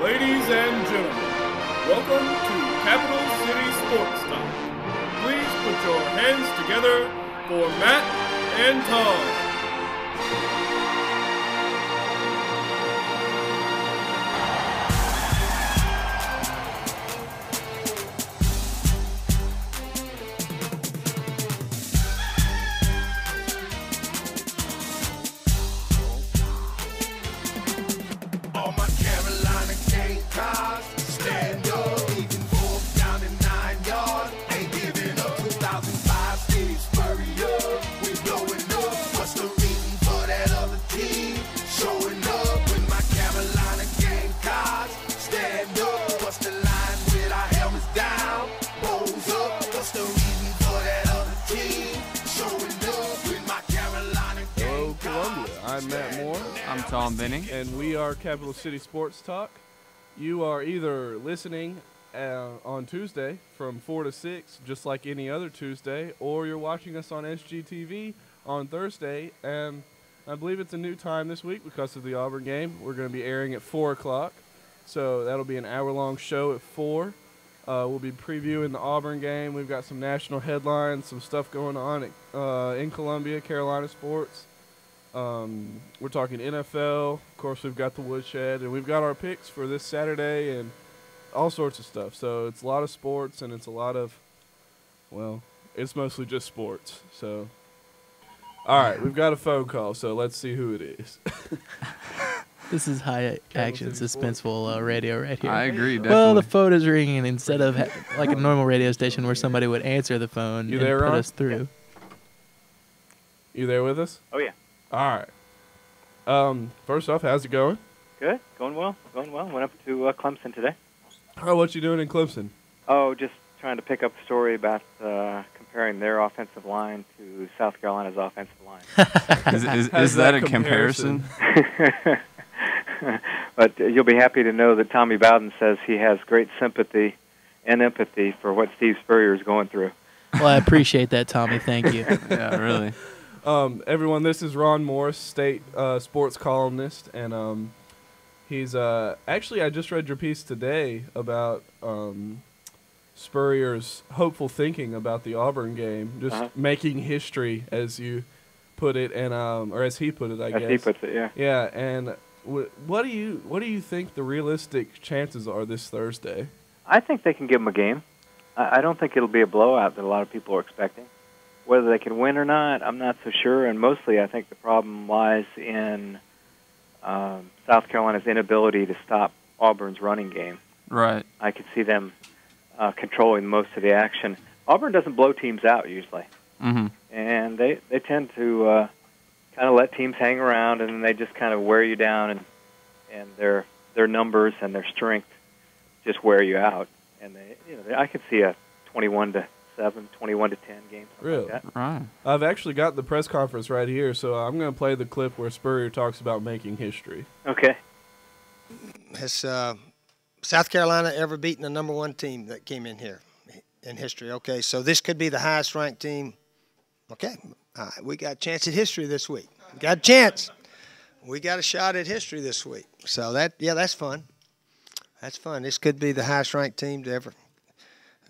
Ladies and gentlemen, welcome to Capital City Sports Talk. Please put your hands together for Matt and Tom. I'm Matt Moore. I'm Tom Benning. And we are Capital City Sports Talk. You are either listening on Tuesday from 4 to 6, just like any other Tuesday, or you're watching us on SGTV on Thursday. And I believe it's a new time this week because of the Auburn game. We're going to be airing at 4 o'clock. So that'll be an hour-long show at 4. We'll be previewing the Auburn game. We've got some national headlines, some stuff going on in Columbia, Carolina sports. We're talking NFL. Of course, we've got the Woodshed, and we've got our picks for this Saturday and all sorts of stuff. So it's a lot of sports, and it's a lot of, well, it's mostly just sports. So, all right, we've got a phone call, so let's see who it is. This is high-action, suspenseful radio right here. I agree, definitely. Well, the phone is ringing instead of like a normal radio station where somebody would answer the phone You and there, put Ron? us through. You there with us? Oh, yeah. All right. First off, how's it going? Good. Going well. Going well. Went up to Clemson today. Oh, what you doing in Clemson? Oh, just trying to pick up a story about comparing their offensive line to South Carolina's offensive line. Is that a comparison? But you'll be happy to know that Tommy Bowden says he has great sympathy and empathy for what Steve Spurrier is going through. Well, I appreciate that, Tommy. Thank you. Yeah, really. Everyone, this is Ron Morris, state sports columnist, and he's actually, I just read your piece today about Spurrier's hopeful thinking about the Auburn game, just making history, as you put it, and or as he put it, I guess. As he puts it, yeah. Yeah, and what do you think the realistic chances are this Thursday? I think they can give them a game. I don't think it'll be a blowout that a lot of people are expecting. Whether they can win or not, I'm not so sure, and mostly I think the problem lies in South Carolina's inability to stop Auburn's running game. Right. I could see them controlling most of the action. Auburn doesn't blow teams out usually, and they tend to kind of let teams hang around, and then they just kind of wear you down, and their numbers and their strength just wear you out. And I could see a 21-7, 21-10 game. Really? Like that. Right. I've actually got the press conference right here, so I'm going to play the clip where Spurrier talks about making history. Okay. Has South Carolina ever beaten a number one team that came in here in history? Okay, so this could be the highest ranked team. Okay, all right, we got a chance at history this week. We got a chance. We got a shot at history this week. So that's fun. That's fun. This could be the highest ranked team to ever.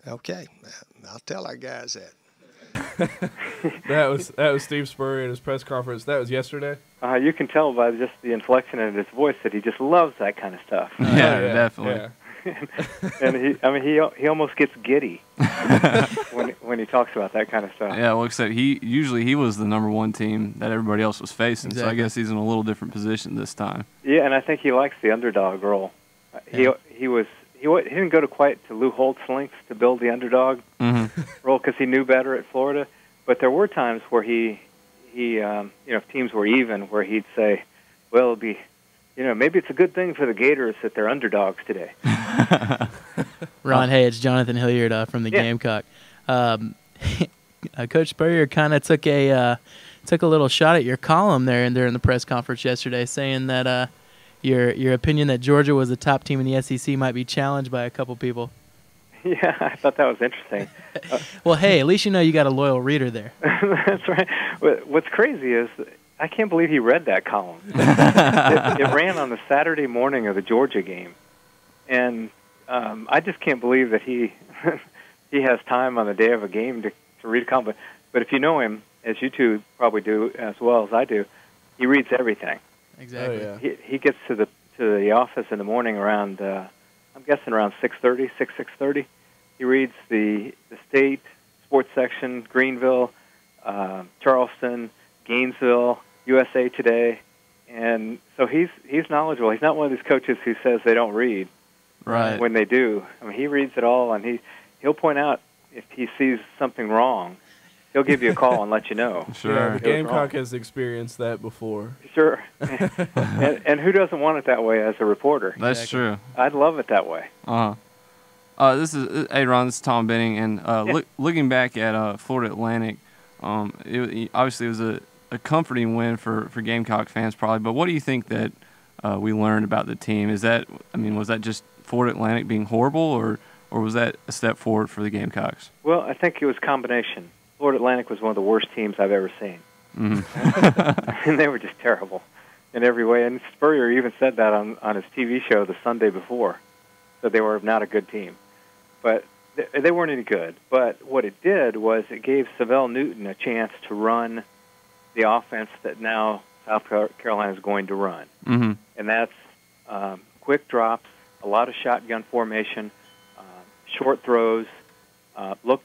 Okay, I'll tell our guys that. That was Steve Spurrier at his press conference. That was yesterday. You can tell by just the inflection in his voice that he just loves that kind of stuff. Yeah, definitely. Yeah. And he almost gets giddy when he talks about that kind of stuff. Yeah, well, except he was the number one team that everybody else was facing, so I guess he's in a little different position this time. Yeah, and I think he likes the underdog role. Yeah. He didn't go to quite to Lou Holtz lengths to build the underdog role because he knew better at Florida. But there were times where he if teams were even, where he'd say, "Well, it'll be, maybe it's a good thing for the Gators that they're underdogs today." Ron, hey, it's Jonathan Hilliard from the Gamecock. Coach Spurrier kind of took a little shot at your column there and during the press conference yesterday, saying that your opinion that Georgia was the top team in the SEC might be challenged by a couple people. Yeah, I thought that was interesting. Well, hey, at least you know you got a loyal reader there. That's right. What's crazy is I can't believe he read that column. It ran on the Saturday morning of the Georgia game. And I just can't believe that he he has time on the day of a game to read a column. But if you know him, as you two probably do as well as I do, he reads everything. Exactly. Oh, yeah. He gets to the office in the morning around I'm guessing around 6:30. He reads the state sports section, Greenville, Charleston, Gainesville, USA Today, and so he's knowledgeable. He's not one of these coaches who says they don't read. Right. When they do, I mean, he reads it all, and he'll point out if he sees something wrong. He'll give you a call and let you know. Sure. Yeah, the It was Gamecock wrong. has experienced that before. Sure. and who doesn't want it that way as a reporter? That's Exactly. true. I'd love it that way. This is hey Ron, this is Tom Benning, and looking back at Florida Atlantic, obviously it was a comforting win for Gamecock fans probably. But what do you think that we learned about the team? Was that just Florida Atlantic being horrible, or was that a step forward for the Gamecocks? Well, I think it was a combination. Florida Atlantic was one of the worst teams I've ever seen. Mm-hmm. And they were just terrible in every way. And Spurrier even said that on his TV show the Sunday before, that they were not a good team. But they weren't any good. But what it did was it gave Savell Newton a chance to run the offense that now South Carolina is going to run. Mm-hmm. And that's quick drops, a lot of shotgun formation, short throws. Look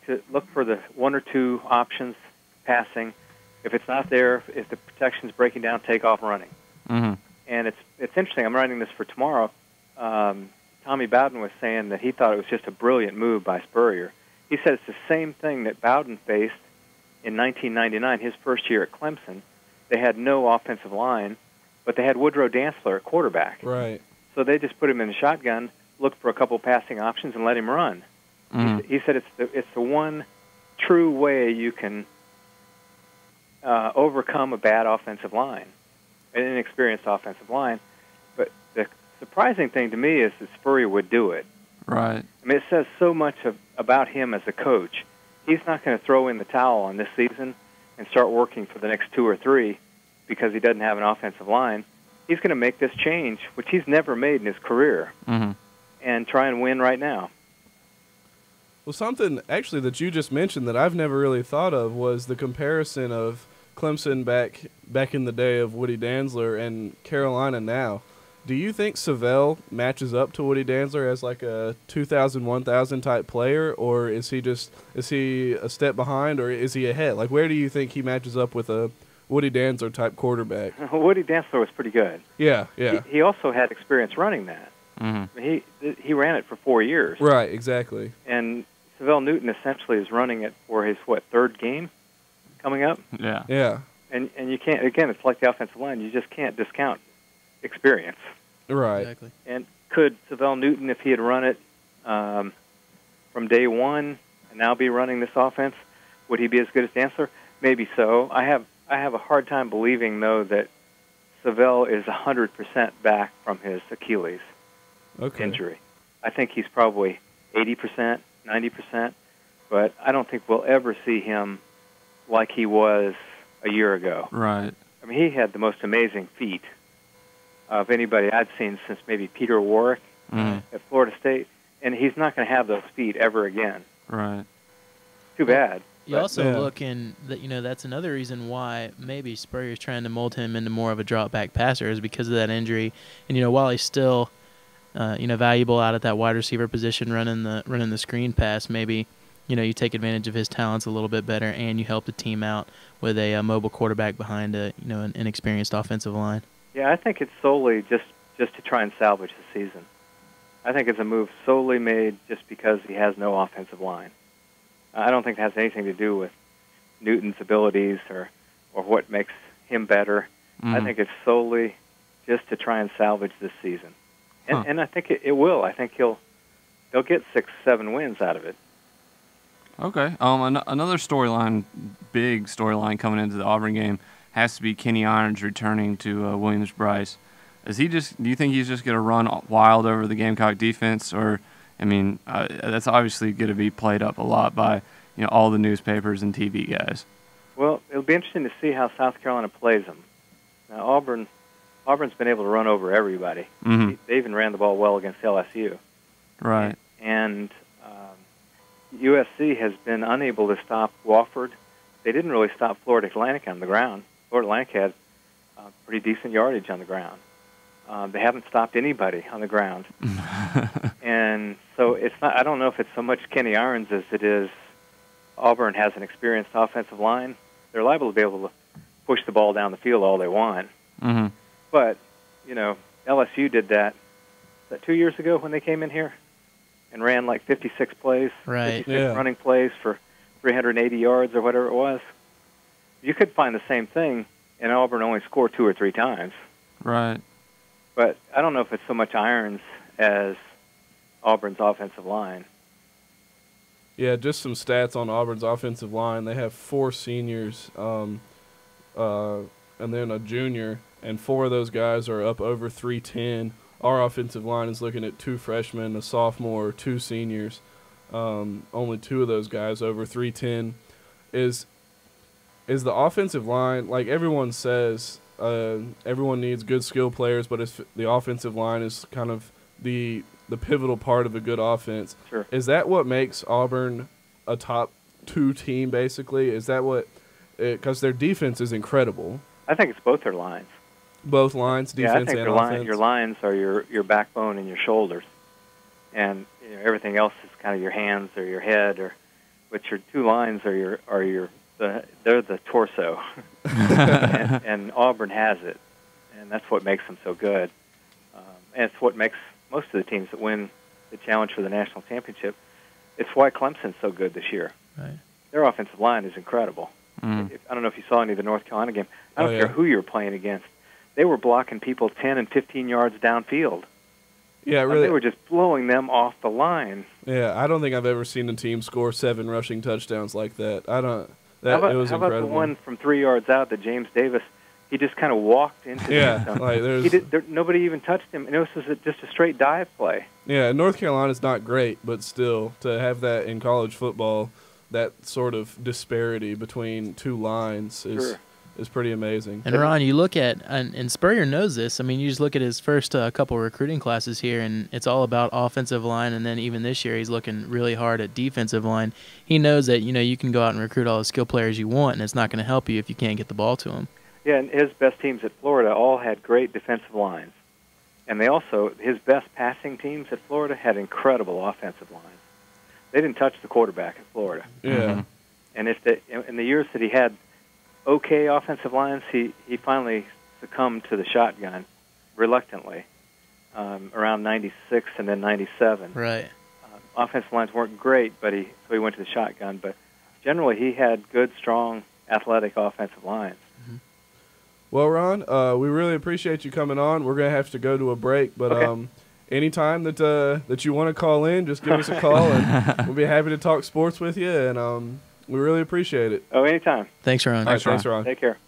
for the one or two options passing. If it's not there, if the protection's breaking down, take off running. Mm-hmm. And it's interesting. I'm writing this for tomorrow. Tommy Bowden was saying that he thought it was just a brilliant move by Spurrier. He said it's the same thing that Bowden faced in 1999, his first year at Clemson. They had no offensive line, but they had Woodrow Dantzler at quarterback. Right. So they just put him in the shotgun, looked for a couple passing options, and let him run. Mm-hmm. He said it's the one true way you can overcome a bad offensive line, an inexperienced offensive line. But the surprising thing to me is that Spurrier would do it. Right. I mean, it says so much about him as a coach. He's not going to throw in the towel on this season and start working for the next 2 or 3 because he doesn't have an offensive line. He's going to make this change, which he's never made in his career, Mm-hmm. and try and win right now. Well, something actually that you just mentioned that I've never really thought of was the comparison of Clemson back in the day of Woody Dantzler and Carolina now. Do you think Savell matches up to Woody Dantzler as like a 2000, 1000 type player, or is he a step behind, or is he ahead? Like, where do you think he matches up with a Woody Dantzler type quarterback? Woody Dantzler was pretty good. Yeah. He also had experience running that. Mm-hmm. He ran it for 4 years. Right, exactly. And Savell Newton essentially is running it for his, third game coming up? Yeah. Yeah. And you can't, again, it's like the offensive line. You just can't discount experience. Right. Exactly. And could Savell Newton, if he had run it from day one and now be running this offense, would he be as good as Dantzler? Maybe so. I have a hard time believing, though, that Savell is 100% back from his Achilles injury. I think he's probably 80%, 90%, but I don't think we'll ever see him like he was a year ago. Right. I mean, he had the most amazing feet of anybody I'd seen since maybe Peter Warrick at Florida State, and he's not going to have those feet ever again. Right. Too bad. You But- also look in that, that's another reason why maybe Spurrier's trying to mold him into more of a drop back passer is because of that injury. And while he's still valuable out at that wide receiver position running the screen pass, maybe you take advantage of his talents a little bit better, and you help the team out with a mobile quarterback behind an inexperienced offensive line. Yeah, I think it's solely just to try and salvage the season. I think it's a move solely made just because he has no offensive line. I don't think it has anything to do with Newton's abilities or what makes him better. I think it's solely just to try and salvage this season. And I think it will. I think they'll get 6-7 wins out of it. Okay. Another storyline, big storyline coming into the Auburn game has to be Kenny Irons returning to Williams-Brice. Do you think he's just going to run wild over the Gamecock defense, or that's obviously going to be played up a lot by all the newspapers and TV guys. Well, it'll be interesting to see how South Carolina plays them. Now, Auburn's been able to run over everybody. Mm-hmm. They even ran the ball well against LSU. Right. And USC has been unable to stop Wofford. They didn't really stop Florida Atlantic on the ground. Florida Atlantic had pretty decent yardage on the ground. They haven't stopped anybody on the ground. And so it's not. I don't know if it's so much Kenny Irons as it is Auburn has an experienced offensive line. They're liable to be able to push the ball down the field all they want. Mm-hmm. But, LSU did that. Was that 2 years ago when they came in here and ran like 56 plays, Right. 56 running plays for 380 yards or whatever it was? You could find the same thing, and Auburn only scored 2 or 3 times. Right. But I don't know if it's so much Irons as Auburn's offensive line. Yeah, just some stats on Auburn's offensive line. They have 4 seniors and then a junior, and 4 of those guys are up over 310. Our offensive line is looking at 2 freshmen, a sophomore, 2 seniors. Only 2 of those guys over 310. Is the offensive line, like everyone says, everyone needs good skill players, but the offensive line is kind of the pivotal part of a good offense. Sure. Is that what makes Auburn a top 2 team, basically? Is that what – because their defense is incredible. I think it's both their lines. Both lines, defense and offense? Your lines are your backbone and your shoulders. And everything else is kind of your hands or your head. But your 2 lines they're the torso. and Auburn has it. And that's what makes them so good. And it's what makes most of the teams that win the challenge for the national championship. It's why Clemson's so good this year. Right. Their offensive line is incredible. I don't know if you saw any of the North Carolina game. I don't care who you're playing against. They were blocking people 10 and 15 yards downfield. Yeah, really. They were just blowing them off the line. Yeah, I don't think I've ever seen a team score 7 rushing touchdowns like that. It was how incredible. about the one from 3 yards out that James Davis? He just kind of walked into the end zone. Like nobody even touched him. And it was just a straight dive play. Yeah, North Carolina's not great, but still, to have that in college football, that sort of disparity between 2 lines is pretty amazing. And Ron, you look at, and Spurrier knows this, I mean, you just look at his first couple recruiting classes here, and it's all about offensive line, and then even this year he's looking really hard at defensive line. He knows that, you can go out and recruit all the skill players you want, and it's not going to help you if you can't get the ball to them. Yeah, and his best teams at Florida all had great defensive lines. And his best passing teams at Florida had incredible offensive lines. They didn't touch the quarterback at Florida. Yeah. And in the years that he had okay offensive lines, he finally succumbed to the shotgun reluctantly around 96 and then 97. Right. Offensive lines weren't great, so he went to the shotgun. But generally he had good, strong, athletic offensive lines. Well, Ron, we really appreciate you coming on. We're going to have to go to a break, but anytime that you want to call in, just give us a call, and we'll be happy to talk sports with you, and we really appreciate it. Oh, anytime. Thanks, Ron. Thanks, Ron. Take care.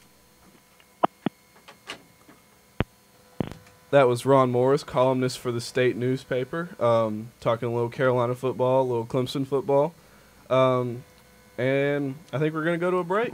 That was Ron Morris, columnist for the state newspaper, talking a little Carolina football, a little Clemson football, and I think we're going to go to a break.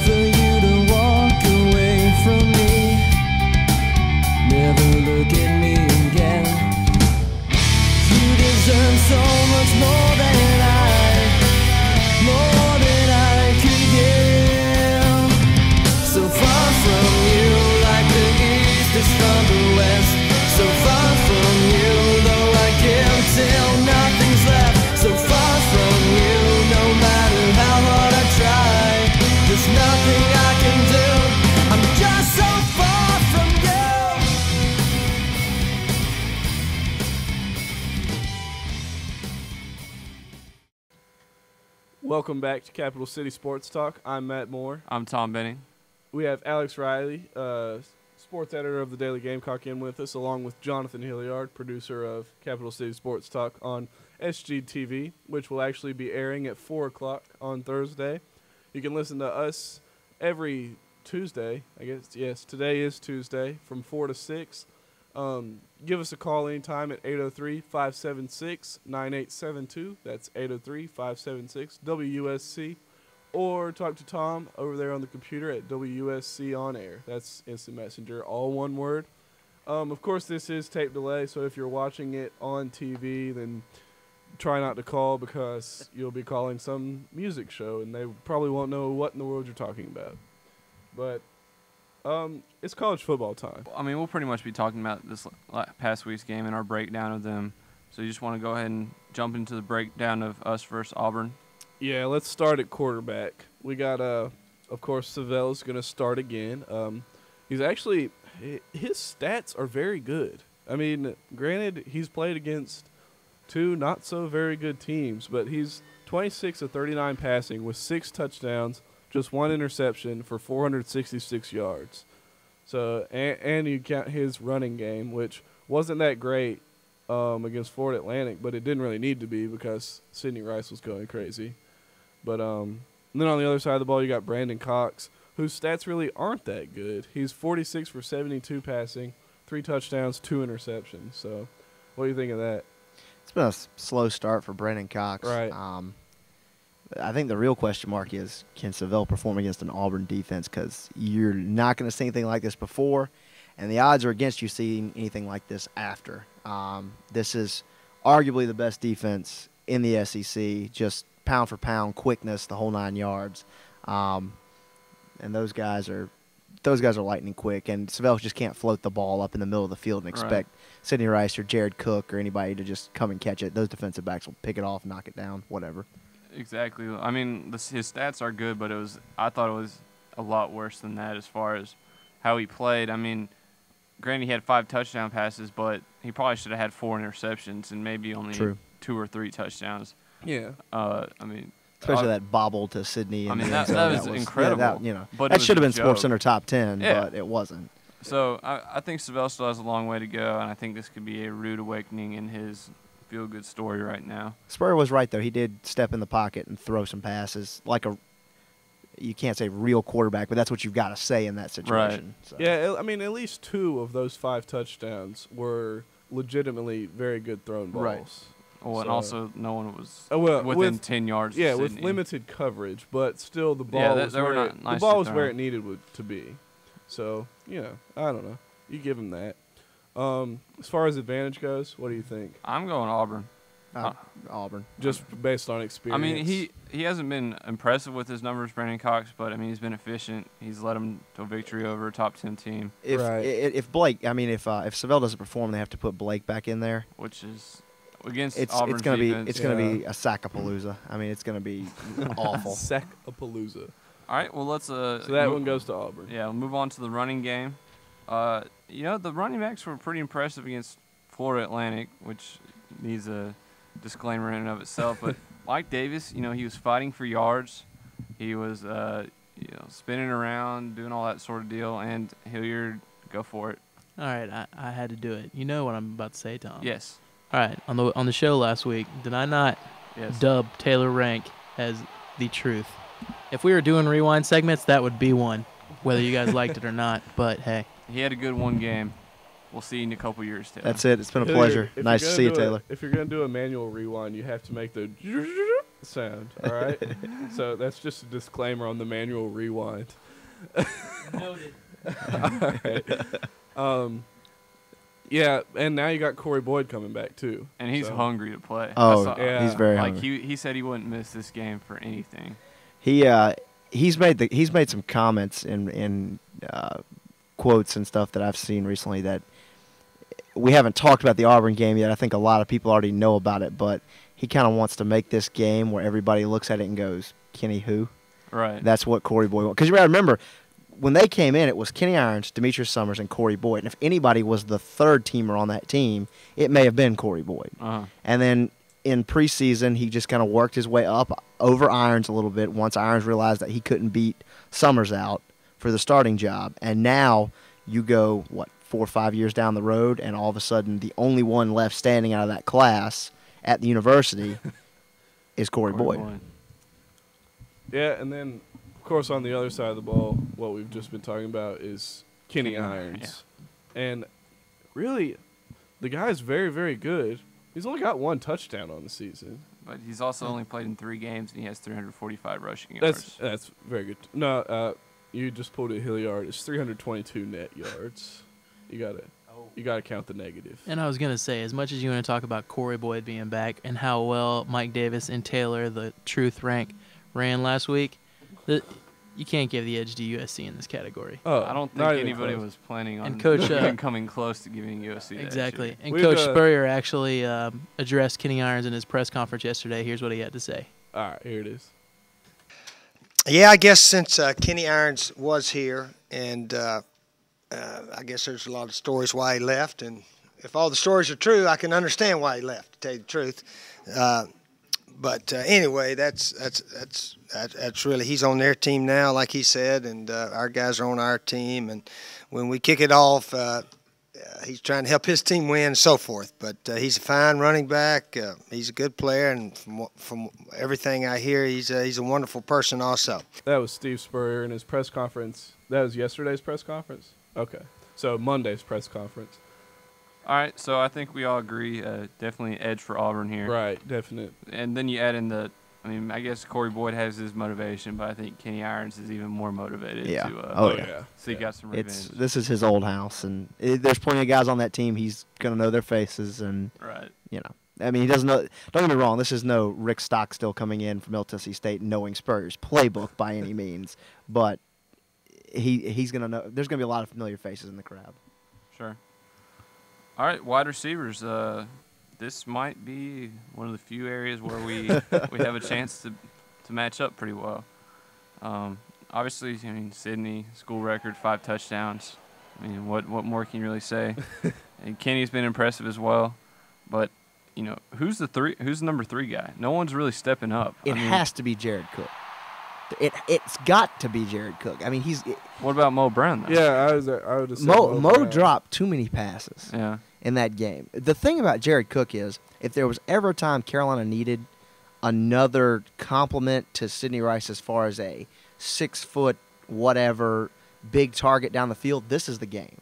For you to walk away from me, never look at me again. You deserve so much more than I could give. So far from you, like the east is from the west. So far from you, though I give till nothing's left. So far from you, no matter how hard I try. There's nothing I can do. I'm just so far from you. Welcome back to Capital City Sports Talk. I'm Matt Moore. I'm Tom Benning. We have Alex Riley, sports editor of the Daily Gamecock, in with us, along with Jonathan Hilliard, producer of Capital City Sports Talk on SGTV, which will actually be airing at 4 o'clock on Thursday. You can listen to us every Tuesday, I guess. Yes, today is Tuesday from 4 to 6 Give us a call anytime at 803-576-9872. That's 803-576-WUSC. Or talk to Tom over there on the computer at WUSC On Air. That's Instant Messenger, all one word. Of course, this is tape delay, so if you're watching it on TV, then try not to call because you'll be calling some music show, and they probably won't know what in the world you're talking about. But it's college football time. I mean, we'll pretty much be talking about this past week's game and our breakdown of them. So you just want to go ahead and jump into the breakdown of us versus Auburn? Yeah, let's start at quarterback. We got, of course, Savel's going to start again. He's actually, his stats are very good. I mean, granted, he's played against two not so very good teams, but he's 26 of 39 passing with 6 touchdowns, just 1 interception for 466 yards. So, and you count his running game, which wasn't that great against Florida Atlantic, but it didn't really need to be because Sidney Rice was going crazy. But and then on the other side of the ball, you got Brandon Cox, whose stats really aren't that good. He's 46 for 72 passing, 3 touchdowns, 2 interceptions. So, what do you think of that? It's been a slow start for Brandon Cox. Right. I think the real question mark is, can Savell perform against an Auburn defense? Because you're not going to see anything like this before, and the odds are against you seeing anything like this after. This is arguably the best defense in the SEC, just pound for pound, quickness, the whole 9 yards. And those guys are lightning quick, and Savell just can't float the ball up in the middle of the field and expect Sidney Rice or Jared Cook or anybody to just come and catch it. Those defensive backs will pick it off, knock it down, whatever. Exactly. I mean, his stats are good, but I thought it was a lot worse than that as far as how he played. I mean, granted, he had 5 touchdown passes, but he probably should have had 4 interceptions and maybe only 2 or 3 touchdowns. Yeah. I mean, especially that bobble to Sydney. I mean, that was incredible. But that should have been Sports Center top 10, yeah. But it wasn't. So I think Savell still has a long way to go, and I think this could be a rude awakening in his feel-good story right now. Spurrier was right, though. He did step in the pocket and throw some passes like you can't say real quarterback, but that's what you've got to say in that situation. Right. So. Yeah, I mean, at least 2 of those 5 touchdowns were legitimately very good thrown balls. Right. Well, and also no one was within with 10 yards. Yeah, of with Sydney. limited coverage, but still the ball was where it needed to be. So, I don't know. You give him that. As far as advantage goes, what do you think? I'm going Auburn. Auburn. Just based on experience. I mean, he hasn't been impressive with his numbers, Brandon Cox, but I mean, he's been efficient. He's led them to a victory over a top 10 team. If Savell doesn't perform, they have to put Blake back in there, which is against it's Auburn's gonna defense. It's gonna be a Sackapalooza. I mean, it's gonna be awful. Sackapalooza. All right, well let's. So that one goes to Auburn. Yeah, we'll move on to the running game. The running backs were pretty impressive against Florida Atlantic, which needs a disclaimer in and of itself. But Mike Davis, he was fighting for yards. He was, spinning around, doing all that sort of deal. And Hilliard, go for it. All right, I had to do it. You know what I'm about to say, Tom? Yes. All right, on the show last week, did I not dub Taylor Rank as the truth? If we were doing rewind segments, that would be one, whether you guys liked it or not. But hey, he had a good one game. We'll see you in a couple years, Taylor. That's it. It's been a pleasure. Nice to see you, Taylor. If you're going to do a manual rewind, you have to make the sound, all right? So that's just a disclaimer on the manual rewind. Noted. All right. Yeah, and now you got Corey Boyd coming back, too. And he's hungry to play. Oh, he's very hungry. He said he wouldn't miss this game for anything. He's made some comments in quotes and stuff that I've seen recently that we haven't talked about the Auburn game yet. I think a lot of people already know about it, but he kind of wants to make this game where everybody looks at it and goes, Kenny who? Right. That's what Corey Boyd wants. Because you got to remember, when they came in, it was Kenny Irons, Demetrius Summers, and Corey Boyd. And if anybody was the third teamer on that team, it may have been Corey Boyd. Uh-huh. And then in preseason, he just kind of worked his way up over Irons a little bit once Irons realized that he couldn't beat Summers out for the starting job. And now you go, 4 or 5 years down the road, and all of a sudden the only one left standing out of that class at the university is Corey Boyd. Yeah, and then, of course, on the other side of the ball, what we've just been talking about is Kenny Irons. Yeah. And really, the guy's very, very good. He's only got 1 touchdown on the season. But he's also only played in 3 games, and he has 345 rushing yards. That's very good. No, you just pulled a Hilliard. It's 322 net yards. You gotta count the negative. And I was gonna say, as much as you want to talk about Corey Boyd being back and how well Mike Davis and Taylor, the truth rank, ran last week, you can't give the edge to USC in this category. Oh, I don't think anybody was planning on Coach, even coming close to giving USC that exactly. shit. And Coach Spurrier actually addressed Kenny Irons in his press conference yesterday. Here's what he had to say. All right, here it is. Yeah, I guess since Kenny Irons was here, and I guess there's a lot of stories why he left, and if all the stories are true, I can understand why he left, to tell you the truth. But anyway, that's really, he's on their team now, like he said, and our guys are on our team. And when we kick it off, he's trying to help his team win and so forth. But he's a fine running back. He's a good player, and from everything I hear, he's a wonderful person also. That was Steve Spurrier in his press conference. That was yesterday's press conference? Okay. So Monday's press conference. All right, so I think we all agree, definitely edge for Auburn here. Right, definite. And then you add in I guess Corey Boyd has his motivation, but I think Kenny Irons is even more motivated to seek out some revenge. This is his old house, and there's plenty of guys on that team. He's going to know their faces, and, I mean, he doesn't know. Don't get me wrong, this is no Rick Stockstill coming in from Middle Tennessee State knowing Spurrier's playbook by any means, but he's going to know. There's going to be a lot of familiar faces in the crowd. Sure. All right, wide receivers. This might be one of the few areas where we have a chance to match up pretty well. Obviously, I mean, Sydney, school record, 5 touchdowns. I mean, what more can you really say? And Kenny's been impressive as well. But, who's the number 3 guy? No one's really stepping up. It has to be Jared Cook. It's got to be Jared Cook. I mean, what about Mo Brown, though? Yeah, I would have said Mo dropped too many passes in that game. The thing about Jared Cook is, if there was ever a time Carolina needed another compliment to Sidney Rice as far as a 6-foot whatever big target down the field, this is the game.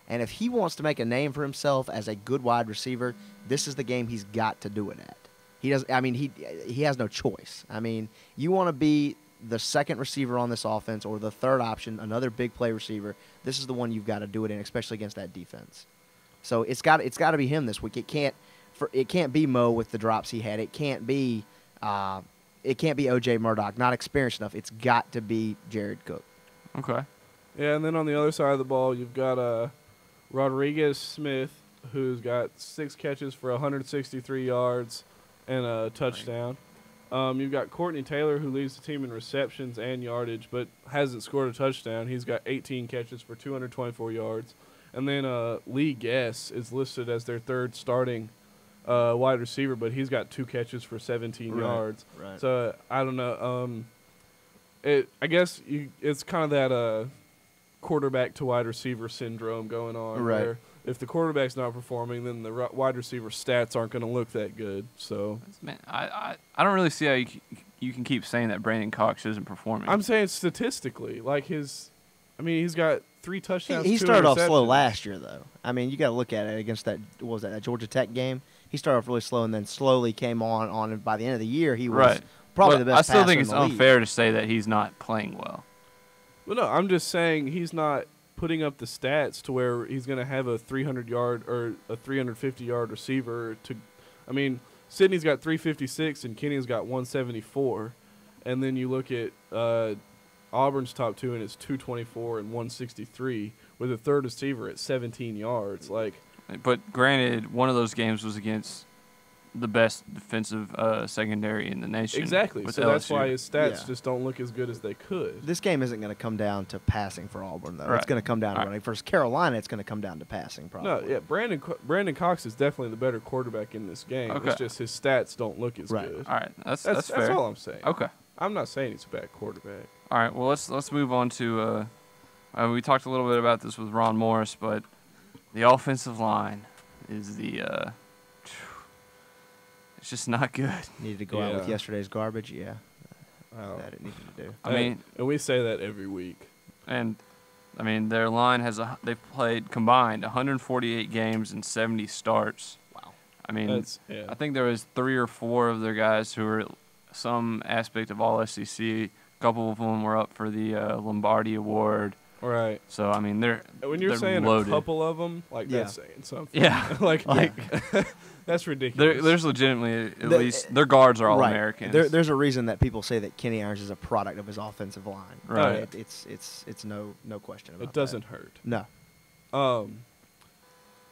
And if he wants to make a name for himself as a good wide receiver, this is the game he's got to do it at. He does. I mean, he has no choice. I mean, you want to be the second receiver on this offense or the third option, another big play receiver, this is the one you've got to do it in, especially against that defense. So it's got to be him this week. It can't be Mo with the drops he had. It can't be O.J. Murdoch, not experienced enough. It's got to be Jared Cook. Okay. Yeah, and then on the other side of the ball, you've got Rodriguez Smith, who's got 6 catches for 163 yards and a touchdown. You've got Courtney Taylor, who leads the team in receptions and yardage, but hasn't scored a touchdown. He's got 18 catches for 224 yards. And then Lee Guess is listed as their 3rd starting wide receiver, but he's got 2 catches for 17 yards. Right. So I don't know. I guess it's kind of that quarterback to wide receiver syndrome going on. Right. Where if the quarterback's not performing, then the wide receiver stats aren't going to look that good. So, man, I don't really see how you can keep saying that Brandon Cox isn't performing. I'm saying statistically, like he's got 3 touchdowns. He started off slow last year, though. I mean, you got to look at it against that Georgia Tech game. He started off really slow and then slowly came on. And by the end of the year, he was probably the best. I still think it's unfair to say that he's not playing well. Well, no, I'm just saying he's not putting up the stats to where he's going to have a 300-yard or a 350-yard receiver. I mean, Sydney's got 356 and Kenny's got 174. And then you look at Auburn's top 2, and it's 224 and 163 with a 3rd receiver at 17 yards. But granted, one of those games was against the best defensive secondary in the nation. Exactly. So LSU. that's why his stats just don't look as good as they could. This game isn't going to come down to passing for Auburn, though. Right. It's going to come down to running. For Carolina, it's going to come down to passing, probably. No, yeah, Brandon Cox is definitely the better quarterback in this game. Okay. It's just his stats don't look as good. All right, that's That's fair. all I'm saying. Okay. I'm not saying he's a bad quarterback. All right, well, let's move on to we talked a little bit about this with Ron Morris, but the offensive line is it's just not good. Needed to go out with yesterday's garbage, That it needed to do. And we say that every week. And I mean, their line they've played combined 148 games and 70 starts. Wow. I mean, I think there was 3 or 4 of their guys who were some aspect of All SEC. A couple of them were up for the Lombardi Award. Right. So I mean, when you're saying loaded. a couple of them, like that's saying something. Yeah. like that's ridiculous. There's legitimately at least their guards are all Americans. There's a reason that people say that Kenny Irons is a product of his offensive line. Right. It's no question about it. Doesn't hurt. No.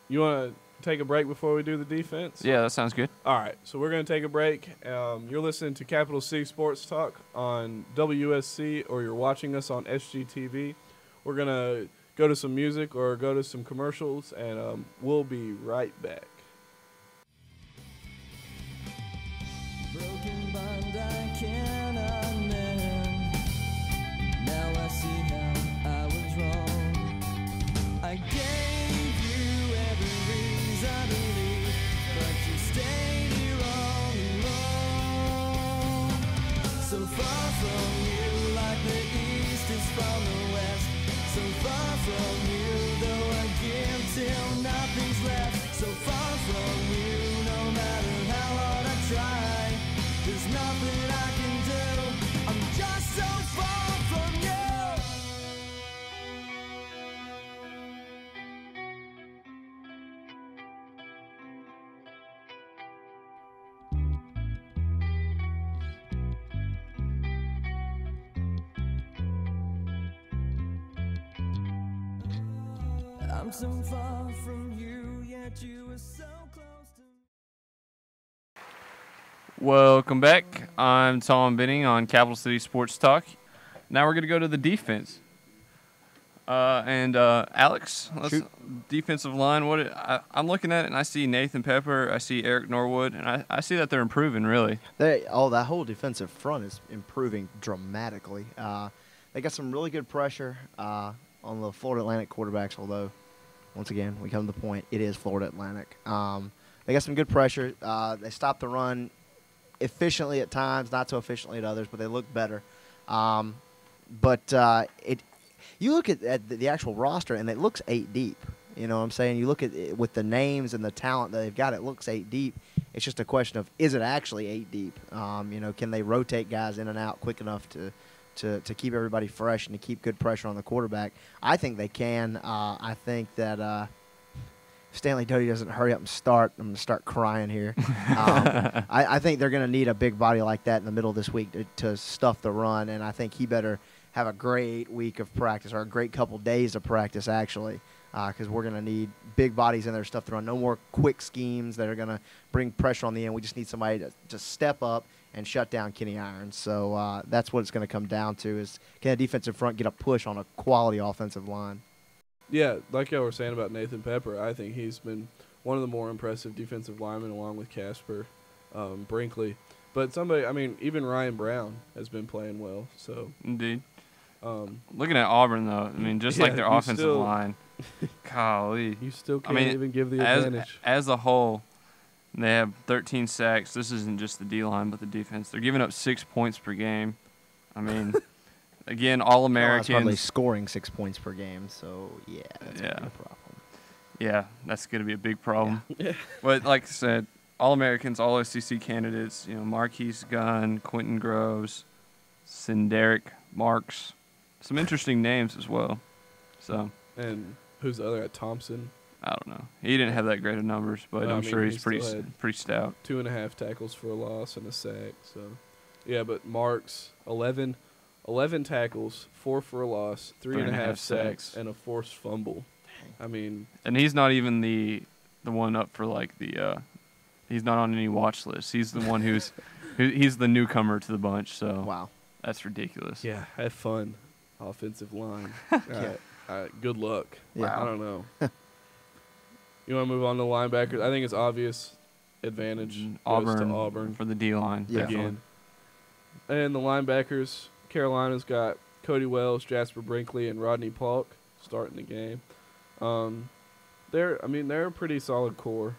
You want to take a break before we do the defense? Yeah, that sounds good. All right, so we're going to take a break. You're listening to Capital City Sports Talk on WSC, or you're watching us on SGTV. We're going to go to some music or go to some commercials, and we'll be right back. Broken bond I cannot mend. Now I see how I was wrong. I gave you every reason to leave, but you stayed here all alone. So far from you, like the east is from the west. So far from you, though I give till nothing's left. So far from you, no matter how hard I try, there's nothing I can do. I'm just so far from you. I'm so far from you, yet you are so close to me. Welcome back. I'm Tom Benning on Capital City Sports Talk. Now we're going to go to the defense. Alex, defensive line. I'm looking at it, and I see Nathan Pepper. I see Eric Norwood, and I see that they're improving, really. That whole defensive front is improving dramatically. They got some really good pressure on the Florida Atlantic quarterbacks, although, once again, we come to the point, it is Florida Atlantic. They got some good pressure. They stopped the run efficiently at times, not so efficiently at others, but they look better. You look at the actual roster, and it looks 8 deep. You know what I'm saying? You look at it with the names and the talent that they've got, it looks 8 deep. It's just a question of, is it actually 8 deep? Can they rotate guys in and out quick enough to keep everybody fresh and to keep good pressure on the quarterback? I think they can. I think that Stanley Doty doesn't hurry up and start, I'm going to start crying here. I think they're going to need a big body like that in the middle of this week to stuff the run, and I think he better have a great week of practice, or a great couple days of practice, actually, because we're going to need big bodies in there to stuff the run. No more quick schemes that are going to bring pressure on the end. We just need somebody to just step up and shut down Kenny Irons. So that's what it's going to come down to, is can a defensive front get a push on a quality offensive line? Yeah, like y'all were saying about Nathan Pepper, I think he's been one of the more impressive defensive linemen, along with Casper Brinkley. But even Ryan Brown has been playing well. So indeed. Looking at Auburn, though, like their offensive line, golly. You still can't even give the advantage. As a whole, they have 13 sacks. This isn't just the D-line, but the defense. They're giving up 6 points per game. Again, All-Americans. Probably scoring 6 points per game, so yeah, that's going to be a problem. Yeah, that's going to be a big problem. Yeah. But like I said, All-Americans, All-SEC candidates, Marquise Gunn, Quentin Groves, Sinderic Marks. Some interesting names as well. So. And who's the other guy? Thompson? I don't know. He didn't have that great of numbers, but I'm sure he's pretty stout. 2.5 tackles for a loss and a sack. So, yeah, but Marks, 11 tackles, 4 for a loss, 3.5 sacks, and a forced fumble. And he's not even the one up for he's not on any watch list. He's the one he's the newcomer to the bunch. So wow, that's ridiculous. Yeah, have fun, offensive line. Good luck. Yeah. I don't know. You want to move on to linebackers? I think it's obvious advantage goes to Auburn for the D-line. Yeah. Again. And the linebackers, Carolina's got Cody Wells, Jasper Brinkley, and Rodney Polk starting the game. They're a pretty solid core.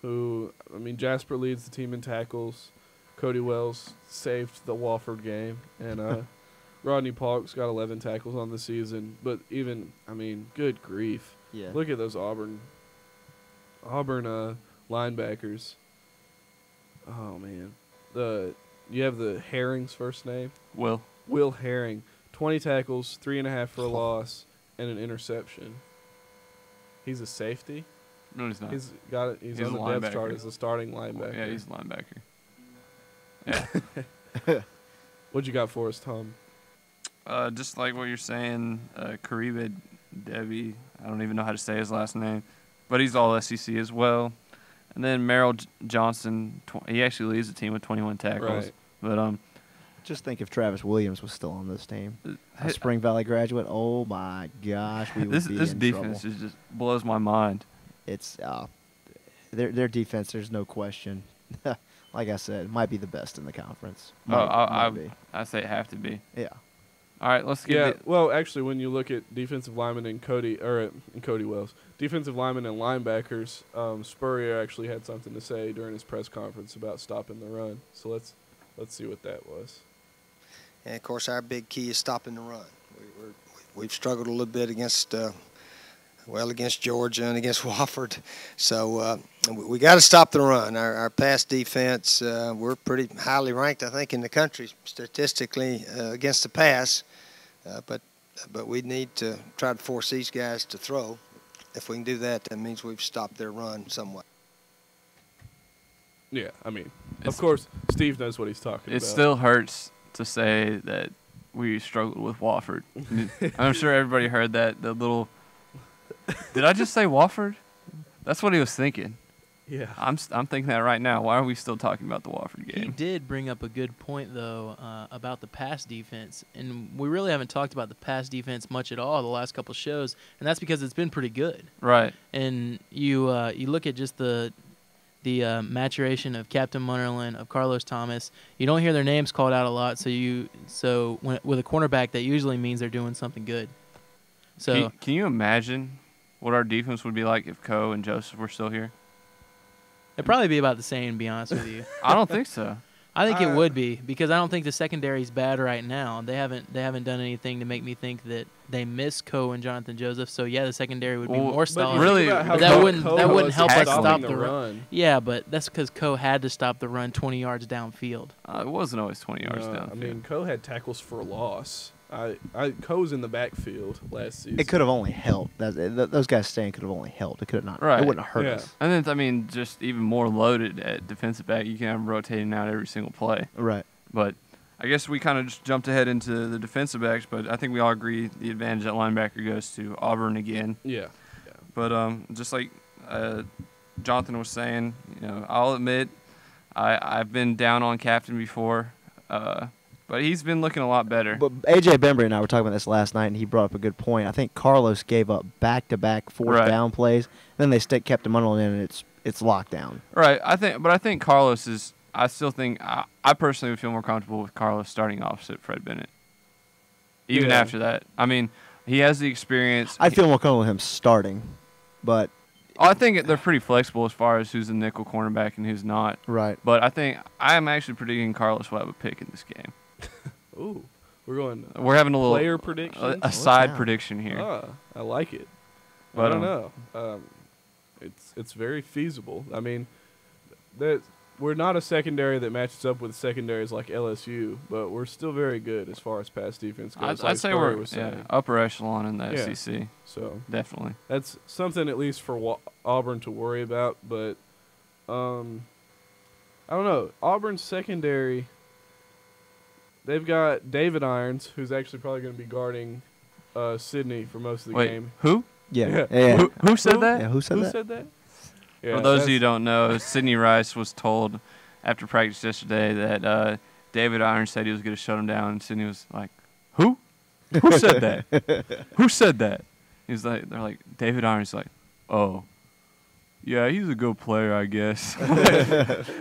Jasper leads the team in tackles. Cody Wells saved the Wofford game, and Rodney Parks got 11 tackles on the season, but even, good grief. Yeah. Look at those Auburn linebackers. Oh man, you have the Herring's first name, Will Herring, 20 tackles, 3.5 for a loss, and an interception. He's a safety. No, he's not. He's got it. He's He's on a the depth linebacker. chart as the starting linebacker. Yeah, he's a linebacker. Yeah. What you got for us, Tom? Just like what you're saying, Kariba Debbie, I don't even know how to say his last name, but he's all SEC as well. And then Merrill Johnson, he actually leads the team with 21 tackles. Right. But Just think if Travis Williams was still on this team, a Spring Valley graduate. Oh my gosh, we would this be this in defense trouble. just blows my mind. It's their defense. There's no question. Like I said, might be the best in the conference. Might be. I say it have to be. Yeah. All right, let's get Yeah, well, actually, when you look at defensive linemen and Cody Wells, defensive linemen and linebackers, Spurrier actually had something to say during his press conference about stopping the run. So let's see what that was. And of course, our big key is stopping the run. We've struggled a little bit against Georgia and against Wofford. So we got to stop the run. Our pass defense, we're pretty highly ranked, I think, in the country statistically against the pass. But we need to try to force these guys to throw. If we can do that, that means we've stopped their run somewhat. Yeah, of course, Steve knows what he's talking it about. still hurts to say that we struggled with Wofford. I'm sure everybody heard that. The little. Did I just say Wofford? That's what he was thinking. Yeah. I'm thinking that right now. Why are we still talking about the Wofford He game? did bring up a good point, though, about the pass defense. And we really haven't talked about the pass defense much at all the last couple shows, and that's because it's been pretty good. Right. And you look at just the maturation of Captain Munnerlyn, of Carlos Thomas. You don't hear their names called out a lot, so with a cornerback, that usually means they're doing something good. So Can you imagine what our defense would be like if Coe and Joseph were still here? it'd probably be about the same, to be honest with you. I don't think so. I think it would be, because I don't think the secondary is bad right now. They haven't done anything to make me think that they miss Coe and Jonathan Joseph. So yeah, the secondary would be Well, more but solid. really, But that wouldn't help us stop the the run. Yeah, but that's because Coe had to stop the run 20 yards downfield. It wasn't always 20 yards down. Coe had tackles for a loss. Coe's in the backfield last season. It could have only helped. Those guys staying could have only helped. It could have not. Right. It wouldn't have hurt Yeah. us. And then, just even more loaded at defensive back. You can have them rotating out every single play. Right. But I guess we kind of just jumped ahead into the defensive backs, but I think we all agree the advantage at linebacker goes to Auburn again. Yeah. But just like Jonathan was saying, I'll admit I've been down on Captain before, but he's been looking a lot better. But A.J. Bembry and I were talking about this last night, and he brought up a good point. I think Carlos gave up back-to-back fourth down plays. Then they Captain Munnerlyn in, and it's lockdown. Right. I think Carlos is. I still think I personally would feel more comfortable with Carlos starting opposite Fred Bennett. Even after that, he has the experience. I'd feel more comfortable with him starting, but I think they're pretty flexible as far as who's the nickel cornerback and who's not. right. But I am actually predicting Carlos will have a pick in this game. Ooh, we're going. We're having a little player prediction. a side now? prediction here. I like it. But, I don't know. It's very feasible. We're not a secondary that matches up with secondaries like LSU, but we're still very good as far as pass defense goes. I'd say Spurrier we're was saying. upper echelon in the Yeah. SEC. So Definitely. that's something at least for Auburn to worry about. But I don't know. Auburn's secondary. They've got David Irons, who's actually probably going to be guarding Sydney for most of the game. Who? Yeah. Yeah. Who said that? Yeah, who said Who that? said that? Yeah, For those of that's- you who don't know, Sidney Rice was told after practice yesterday that David Irons said he was going to shut him down, and Sidney was like, "Who? Who said that? Who said that?" He's like, "They're like David Irons." Is like, "Oh, yeah, he's a good player, I guess."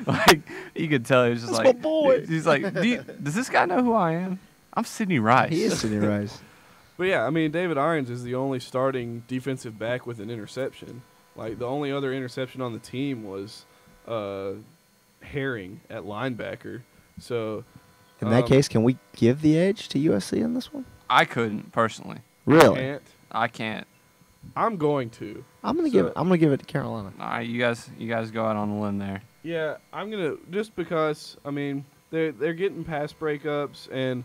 Like you could tell he was just That's like, my boy. He's like, "Does this guy know who I am? I'm Sidney Rice." He is Sidney Rice. But yeah, David Irons is the only starting defensive back with an interception. Like the only other interception on the team was Herring at linebacker. So In that case, can we give the edge to USC in this one? I couldn't personally. Really? Can't. I can't. I'm going to. I'm gonna give it to Carolina. All right, you guys go out on the limb there. Yeah, I'm gonna just because I mean they're getting pass breakups and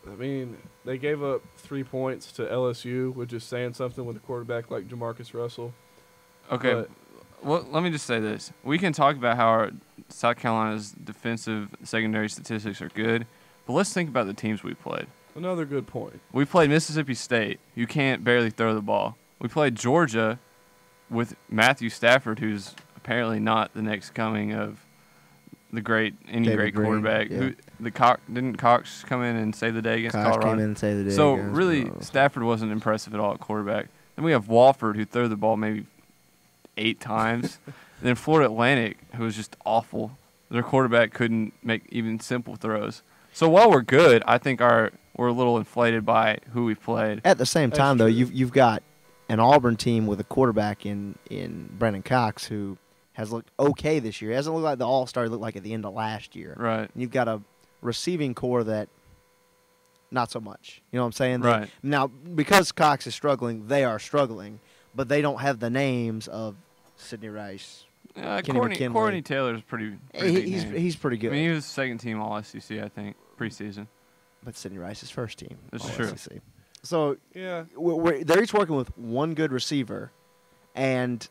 I mean they gave up 3 points to LSU, which is saying something with a quarterback like Jamarcus Russell. Okay. But- Well, let me just say this. We can talk about how our South Carolina's defensive secondary statistics are good, but let's think about the teams we played. Another good point. We played Mississippi State. You can't barely throw the ball. We played Georgia with Matthew Stafford, who's apparently not the next coming of any David great Green, quarterback. yeah. Didn't Cox come in and save the day against Cox Colorado? came in and saved the day. So against really, Colorado. Stafford wasn't impressive at all at quarterback. Then we have Walford, who threw the ball maybe 8 times. And then Florida Atlantic, who was just awful. Their quarterback couldn't make even simple throws. So while we're good, I think we're a little inflated by who we played. At the same That's time, though, true. you've got an Auburn team with a quarterback in Brandon Cox who has looked okay this year. He hasn't looked like the all-star he looked like at the end of last year. Right. You've got a receiving core that not so much. You know what I'm saying? Right. Now, because Cox is struggling, they are struggling, but they don't have the names of Sidney Rice. Kenny McKinley. Courtney Taylor's pretty big name. He's pretty good. I mean, he was second team All SEC, I think, preseason. but Sidney Rice is first team. That's All true. SEC. So Yeah. they're each working with one good receiver and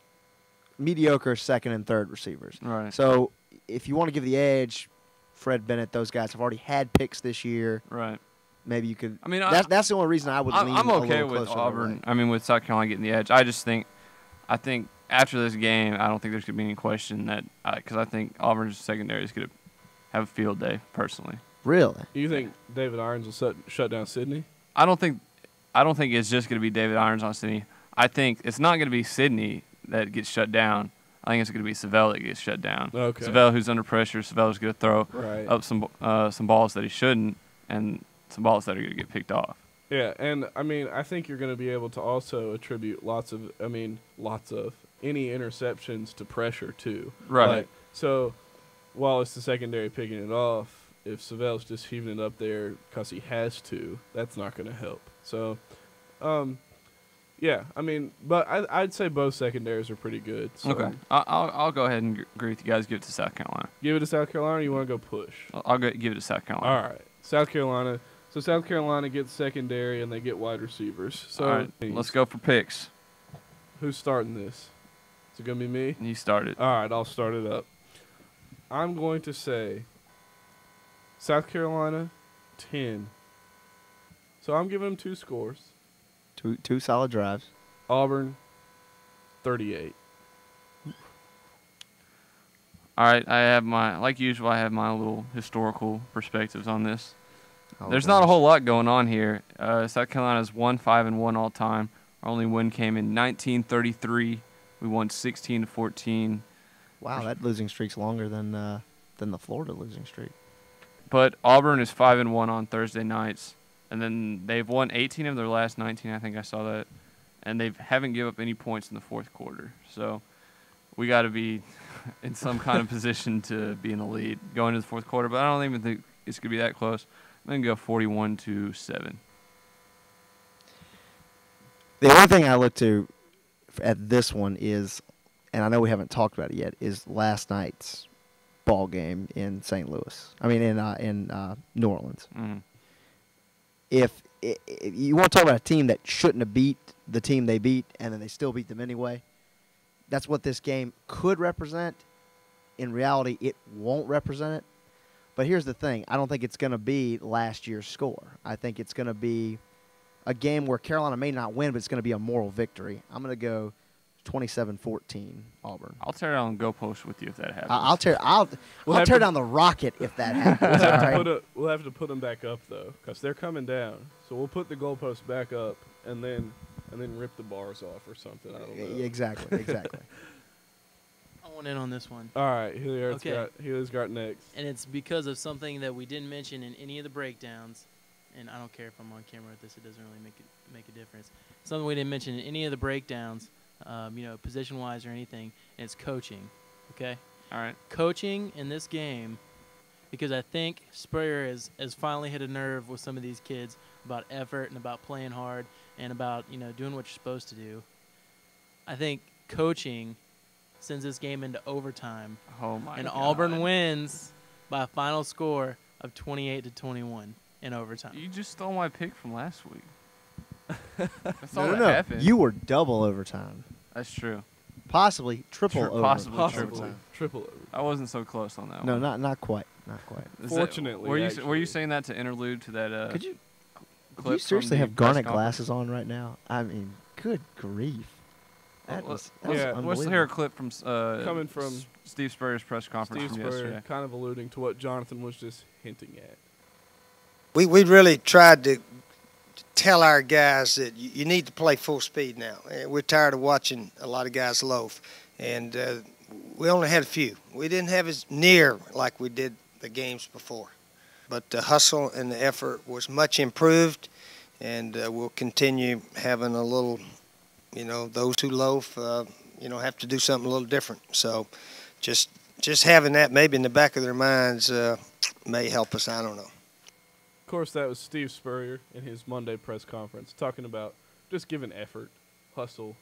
mediocre second and third receivers. Right. So if you want to give the edge, Fred Bennett, those guys have already had picks this year. Right. Maybe you could. I mean, that's the only reason I would lean I'm a okay little with closer Auburn. their way. I mean, with South Carolina getting the edge. I think after this game, I don't think there's going to be any question that because I think Auburn's secondary is going to have a field day. Personally, Really? You think David Irons will shut down Sydney? I don't think it's just going to be David Irons on Sydney. I think it's not going to be Sydney that gets shut down. I think it's going to be Savell that gets shut down. Okay. Savell, who's under pressure. Savell's going to throw Right. up some balls that he shouldn't, and some balls that are going to get picked off. Yeah, and I mean, I think you're going to be able to also attribute lots of any interceptions to pressure too. Right. Like, so while it's the secondary picking it off, if Savell's just heaving it up there because he has to, that's not going to help. So, yeah, I mean, but I'd say both secondaries are pretty good. So Okay. I'll go ahead and agree with you guys. Give it to South Carolina. Give it to South Carolina. Or you want to go push? I'll give it to South Carolina. All right, South Carolina. So South Carolina gets secondary and they get wide receivers. So All right, let's go for picks. Who's starting this? Is it gonna be me? You started. All right, I'll start it up. I'm going to say South Carolina 10. So I'm giving them 2 scores. Two solid drives. Auburn 38. All right, like usual, I have my little historical perspectives on this. Oh, There's not a gosh. whole lot going on here. South Carolina's 5-1 all time. Our only win came in 1933. We won 16-14. Wow, that losing streak's longer than the Florida losing streak. But Auburn is 5-1 on Thursday nights, and then they've won 18 of their last 19. I think I saw that, and they haven't given up any points in the fourth quarter. So we got to be in some kind of position to be in the lead going into the fourth quarter. But I don't even think it's gonna be that close. I'm gonna go 41-7. The only thing I look to at this one is, and I know we haven't talked about it yet, is last night's ball game in St. Louis. I mean, in New Orleans. Mm-hmm. If you want to talk about a team that shouldn't have beat the team they beat, and then they still beat them anyway, that's what this game could represent. In reality, it won't represent it. But here's the thing. I don't think it's going to be last year's score. I think it's going to be a game where Carolina may not win, but it's going to be a moral victory. I'm going to go 27-14 Auburn. I'll tear down the goalpost with you if that happens. I'll tear We'll have tear to- down the rocket if that happens. all right? We'll have to put them back up though, because they're coming down. So we'll put the goalposts back up and then rip the bars off or something. I don't know. Exactly. I want in on this one. All right, Hilliard's Okay. got next. And it's because of something that we didn't mention in any of the breakdowns. And I don't care if I'm on camera with this; it doesn't really make a difference. Something we didn't mention in any of the breakdowns, position-wise or anything. And it's coaching. Okay, All right. coaching in this game because I think Spurrier has finally hit a nerve with some of these kids about effort and about playing hard and about, doing what you're supposed to do. I think coaching sends this game into overtime. Oh, my and God. Auburn wins by a final score of 28-21 in overtime. You just stole my pick from last week. That's all No, that no. happened. You were double overtime. That's true. Possibly triple overtime. Possibly Triple over. I wasn't so close on that No, one. not quite. Not quite. Is Fortunately, were you actually. saying that to interlude to that Could you clip seriously from the have press garnet conference? glasses on right now? I mean, good grief. That was yeah, unbelievable. Let's hear a clip from Coming from Steve Spurrier's press conference Steve from Spurrier, yesterday. kind of alluding to what Jonathan was just hinting at. We really tried to tell our guys that you need to play full speed now. We're tired of watching a lot of guys loaf, and we only had a few. We didn't have as near like we did the games before, but the hustle and the effort was much improved, and we'll continue having a little, those who loaf, have to do something a little different. So just having that maybe in the back of their minds may help us. I don't know. Of course, that was Steve Spurrier in his Monday press conference talking about just giving effort, hustle,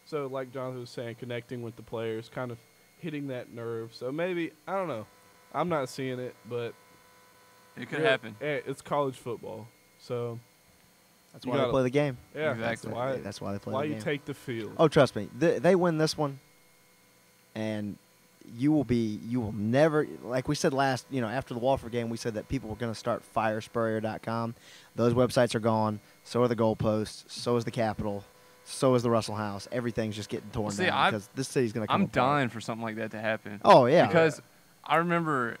So like Jonathan was saying, connecting with the players, kind of hitting that nerve. So maybe, I don't know. I'm not seeing it, but It could happen. It's college football. So That's you why they gotta- play the game. yeah, Exactly. That's why they play why the you game. take the field. Oh, trust me. They win this one, and you will never, like we said after the Wofford game, we said that people were going to start firespurrier.com. Those websites are gone. So are the goalposts. So is the Capitol. So is the Russell House. Everything's just getting torn See, down because this city's going to come I'm apart. dying for something like that to happen. Oh, yeah. Because I remember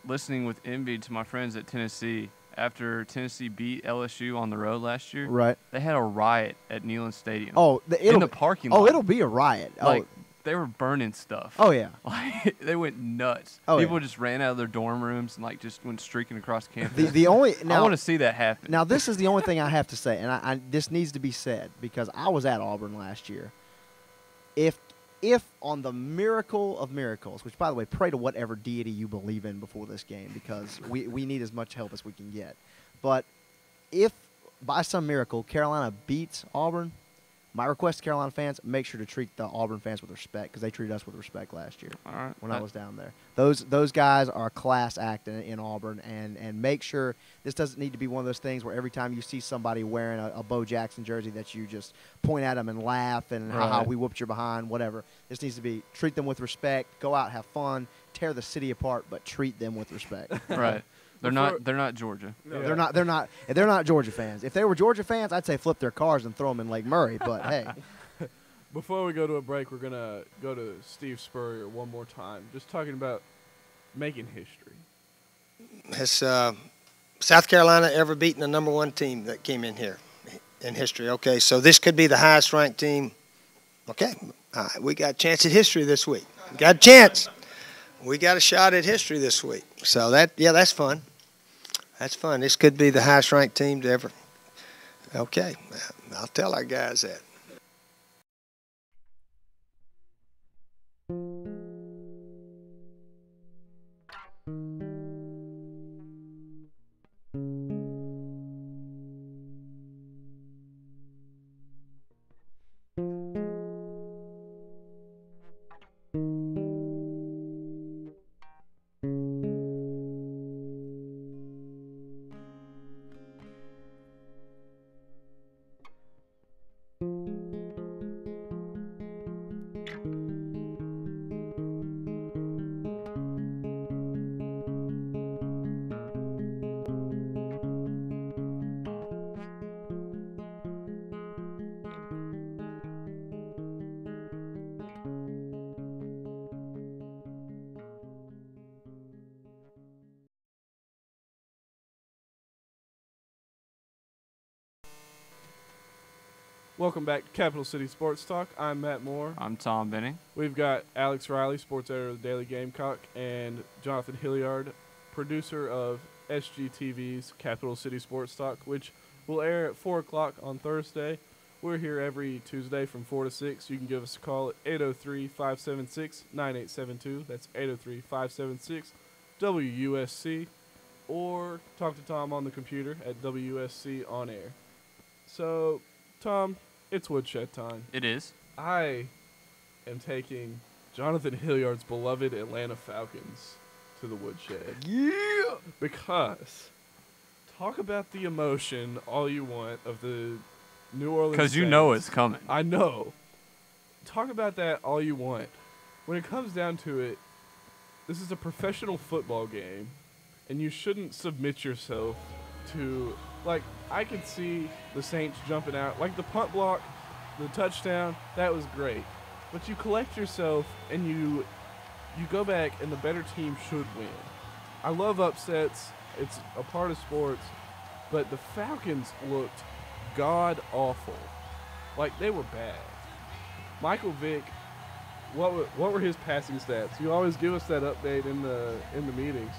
listening with envy to my friends at Tennessee after Tennessee beat LSU on the road last year. Right. They had a riot at Neyland Stadium. Oh, in the parking lot. Oh, it'll be a riot. Like, they were burning stuff. Oh, yeah. Like, they went nuts. Oh, People yeah. just ran out of their dorm rooms and just went streaking across campus. The only I want to see that happen. Now, this is the only thing I have to say, and I this needs to be said because I was at Auburn last year. If on the miracle of miracles, which, by the way, pray to whatever deity you believe in before this game because we need as much help as we can get. But if, by some miracle, Carolina beats Auburn, my request to Carolina fans, make sure to treat the Auburn fans with respect because they treated us with respect last year All right. when I was down there. Those guys are a class act in Auburn, and make sure this doesn't need to be one of those things where every time you see somebody wearing a Bo Jackson jersey that you just point at them and laugh and how Right. we whooped your behind, whatever. This needs to be treat them with respect, go out, have fun, tear the city apart, but treat them with respect. Right. They're Before- not Georgia. They're not Georgia fans. If they were Georgia fans, I'd say flip their cars and throw them in Lake Murray. But hey, Before we go to a break, we're going to go to Steve Spurrier one more time, just talking about making history. Has South Carolina ever beaten a number one team that came in here in history? Okay, so this could be the highest ranked team. Okay, all right, we got a chance at history this week. We got a chance. We got a shot at history this week. So that's fun. That's fun. This could be the highest ranked team to ever. Okay, I'll tell our guys that. Welcome back to Capital City Sports Talk. I'm Matt Moore. I'm Tom Benning. We've got Alex Riley, sports editor of the Daily Gamecock, and Jonathan Hilliard, producer of SGTV's Capital City Sports Talk, which will air at 4 o'clock on Thursday. We're here every Tuesday from 4 to 6. You can give us a call at 803-576-9872. That's WUSC, or talk to Tom on the computer at WUSC On Air. So, Tom, it's woodshed time. It is. I am taking Jonathan Hilliard's beloved Atlanta Falcons to the woodshed. Yeah. Because talk about the emotion all you want of the New Orleans Because you know Saints. it's coming. I know. Talk about that all you want. When it comes down to it, this is a professional football game, and you shouldn't submit yourself to, like, I could see the Saints jumping out. Like the punt block, the touchdown, that was great. But you collect yourself, and you go back, and the better team should win. I love upsets. It's a part of sports. But the Falcons looked god-awful. Like, they were bad. Michael Vick, what were his passing stats? You always give us that update in the meetings.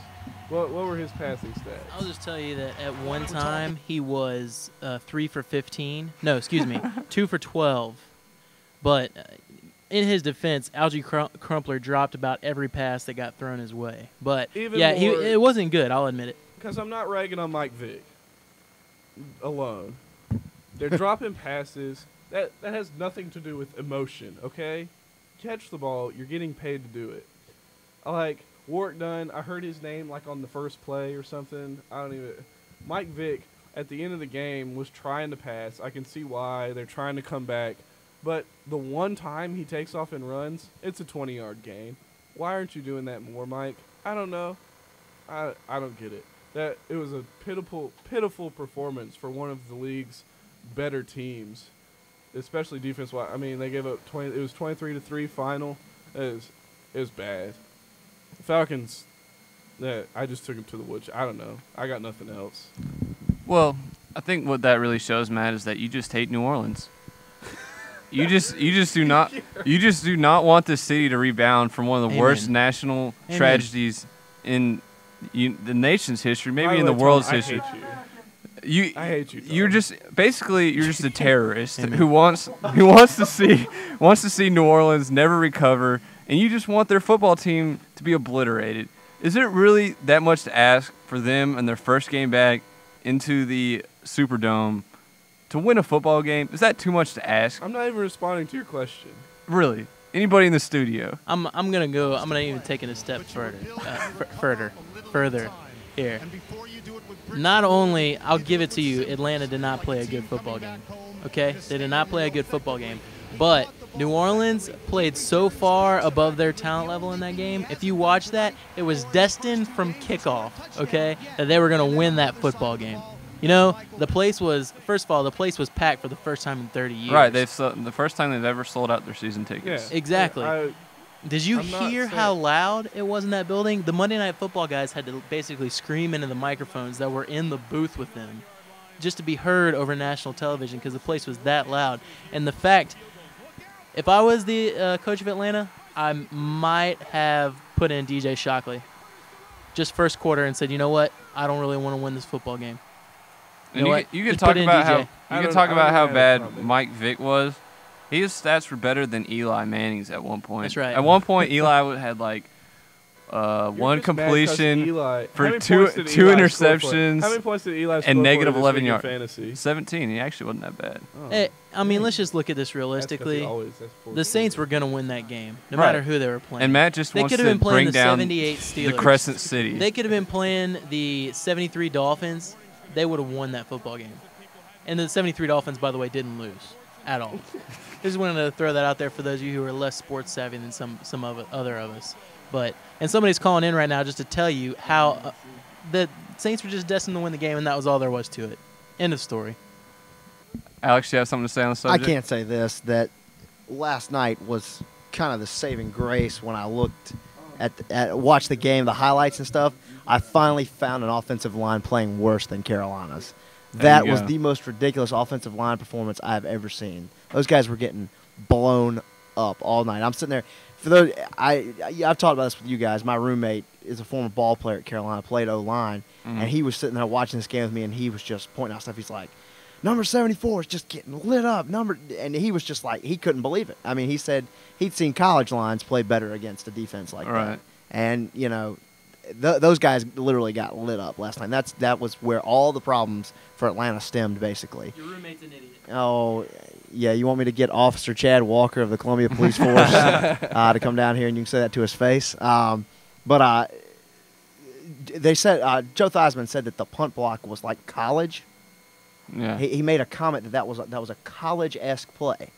What were his passing stats? I'll just tell you that at one time he was 3 for 15. No, excuse me, 2 for 12. But in his defense, Algie Crumpler dropped about every pass that got thrown his way. But Even yeah, more- it wasn't good. I'll admit it. Because I'm not ragging on Mike Vick alone. They're dropping passes. That has nothing to do with emotion, okay? Catch the ball. You're getting paid to do it. I like Warwick Dunn. I heard his name like on the first play or something. I don't even. Mike Vick at the end of the game was trying to pass. I can see why they're trying to come back. But the one time he takes off and runs, it's a 20-yard gain. Why aren't you doing that more, Mike? I don't know. I don't get it. That it was a pitiful performance for one of the league's better teams, especially defense-wise. I mean, they gave up 20. It was 23-3 final. It was bad. The Falcons. I just took them to the woods. I don't know. I got nothing else. Well, I think what that really shows, Matt, is that you just hate New Orleans. You just do not want this city to rebound from one of the Amen. worst national Amen. tragedies in the nation's history, By maybe the in the way, world's Tom, history. I hate you. I hate you, Tom. You're just a terrorist Amen. who wants to see New Orleans never recover, and you just want their football team to be obliterated. Is it really that much to ask for them in their first game back into the Superdome to win a football game? Is that too much to ask? I'm not even responding to your question. Really? Anybody in the studio? I'm gonna even take it a step further here. Not only, I'll give it to you, Atlanta did not play a good football game. Okay, they did not play a good football game, but New Orleans played so far above their talent level in that game. If you watch that, it was destined from kickoff. Okay, that they were gonna win that football game. You know, the place was packed for the first time in 30 years. Right, the first time they've ever sold out their season tickets. Yeah. Exactly. Did you I'm not hear saying- how loud it was in that building? The Monday Night Football guys had to basically scream into the microphones that were in the booth with them just to be heard over national television because the place was that loud. And the fact, if I was the coach of Atlanta, I might have put in DJ Shockley just first quarter and said, you know what? I don't really want to win this football game. And know what? you can Just talk put in about DJ. how I don't how even have a bad problem. Mike Vick was. His stats were better than Eli Manning's at one point. That's right. At one point, Eli had like You're one just mad 'cause completion Eli, for how many two points did two Eli score for? interceptions How many points did Eli score and for negative this 11 week in yards. fantasy? 17. He actually wasn't that bad. Oh. Hey, I mean, let's just look at this That's 'cause he realistically. always has four The Saints scores. were going to win that game, no Right. matter who they were playing. And Matt just They wants could to have been playing bring the down 78 the Steelers. Crescent City. They could have been playing the 73 Dolphins. They would have won that football game. And the 73 Dolphins, by the way, didn't lose at all. Just wanted to throw that out there for those of you who are less sports savvy than some other of us. And somebody's calling in right now just to tell you how the Saints were just destined to win the game, and that was all there was to it. End of story. Alex, you have something to say on the I subject? can't say this, that last night was kind of the saving grace when I looked watched the game, the highlights and stuff. I finally found an offensive line playing worse than Carolina's. That you was go. the most ridiculous offensive line performance I've ever seen. Those guys were getting blown up all night. I'm sitting there. For those, I've talked about this with you guys. My roommate is a former ball player at Carolina, played O-line, and he was sitting there watching this game with me, and he was just pointing out stuff. He's like, number 74 is just getting lit up. And he was just like, he couldn't believe it. I mean, he said he'd seen college lines play better against a defense like Right. that. And, you know, those guys literally got lit up last night. That was where all the problems for Atlanta stemmed, basically. Your roommate's an idiot. Oh, yeah, you want me to get Officer Chad Walker of the Columbia Police Force to come down here and you can say that to his face. But they said Joe Theismann said that the punt block was like college. Yeah. He made a comment that was a college-esque play.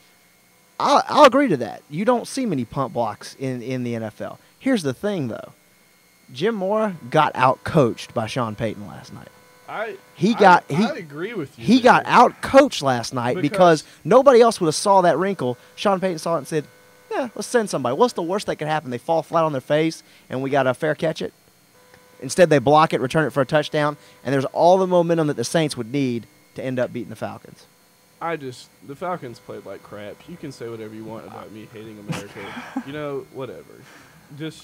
I'll agree to that. You don't see many punt blocks in the NFL. Here's the thing, though. Jim Mora got out-coached by Sean Payton last night. I agree with you. He got out-coached last night because nobody else would have saw that wrinkle. Sean Payton saw it and said, yeah, let's send somebody. What's the worst that could happen? They fall flat on their face and we got to fair catch it? Instead, they block it, return it for a touchdown, and there's all the momentum that the Saints would need to end up beating the Falcons. The Falcons played like crap. You can say whatever you want about me hating America. Whatever.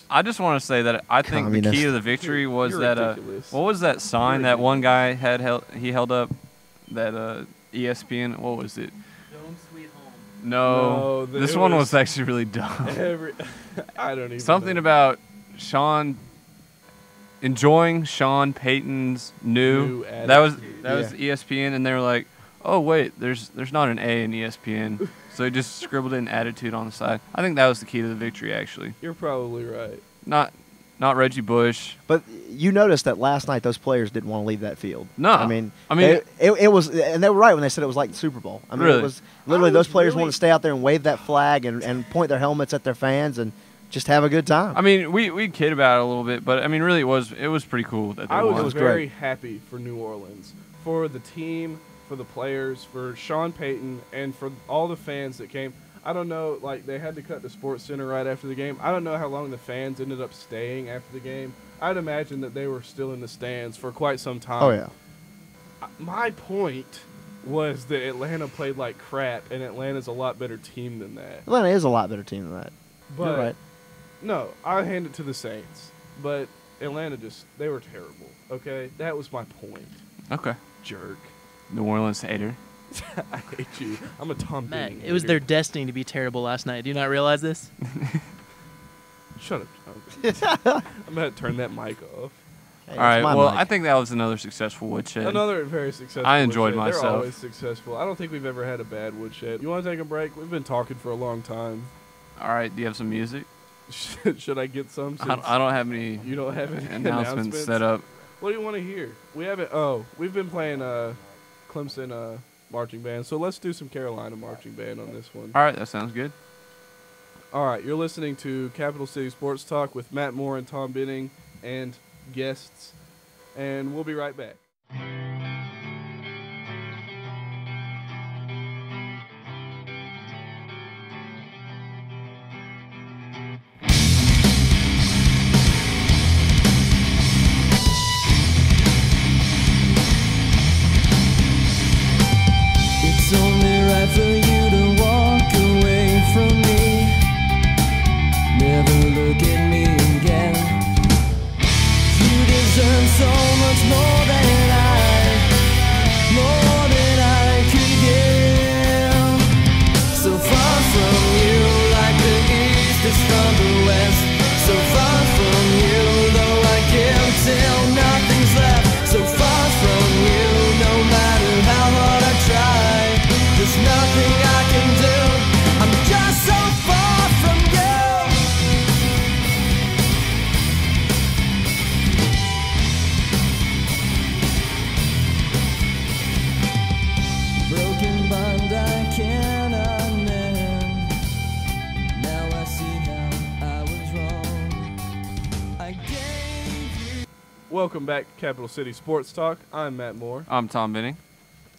I just want to say that I think the key to the victory was You're that ridiculous. what was that sign that one guy held up, that ESPN, what was it? Home sweet home. No, this one was actually really dumb. I don't even Something know. about enjoying Sean Payton's New that was Yeah. ESPN, and they were like, oh wait, there's not an A in ESPN, so they just scribbled in attitude on the side. I think that was the key to the victory, actually. You're probably right. Not Reggie Bush. But you noticed that last night those players didn't want to leave that field. No. I mean, I it was, and they were right when they said it was like the Super Bowl. I mean, Really? it was literally those players really- wanted to stay out there and wave that flag and point their helmets at their fans and just have a good time. I mean, we kid about it a little bit, but I mean, really, it was pretty cool that they I won. was was very great. happy for New Orleans, for the team, for the players, for Sean Payton, and for all the fans that came. I don't know, like, they had to cut the Sports Center right after the game. I don't know how long the fans ended up staying after the game. I'd imagine that they were still in the stands for quite some time. Oh, yeah. My point was that Atlanta played like crap, and Atlanta's a lot better team than that. Atlanta is a lot better team than that. But You're right. no, I hand it to the Saints. But Atlanta they were terrible. Okay, that was my point. Okay. Jerk. New Orleans hater. I hate you. I'm a Tom Matt, Benning it was hater. their destiny to be terrible last night. Do you not realize this? Shut up. Tom. I'm gonna turn that mic off. Hey, All right. it's my Well, mic. I think that was another successful woodshed. Another very successful. I enjoyed woodshed. They're myself. always successful. I don't think we've ever had a bad woodshed. You want to take a break? We've been talking for a long time. All right. Do you have some music? Should I get some? I since don't have any You don't have any announcements set up. What do you want to hear? We haven't. Oh, we've been playing Clemson marching band. So let's do some Carolina marching band on this one. All right. That sounds good. All right, you're listening to Capital City Sports Talk with Matt Moore and Tom Benning and guests, and we'll be right back. It's only right for you to walk away from me. Never look at me again. You deserve so much more than I could give. So far from you, like the east is from the west. So far from you, though I give till nothing's left. So far from you, no matter how hard I try, there's nothing I can do. I'm just so far from you. Broken bond I cannot mend. Now I see how I was wrong. I gave you. Welcome back to Capital City Sports Talk. I'm Matt Moore. I'm Tom Benning.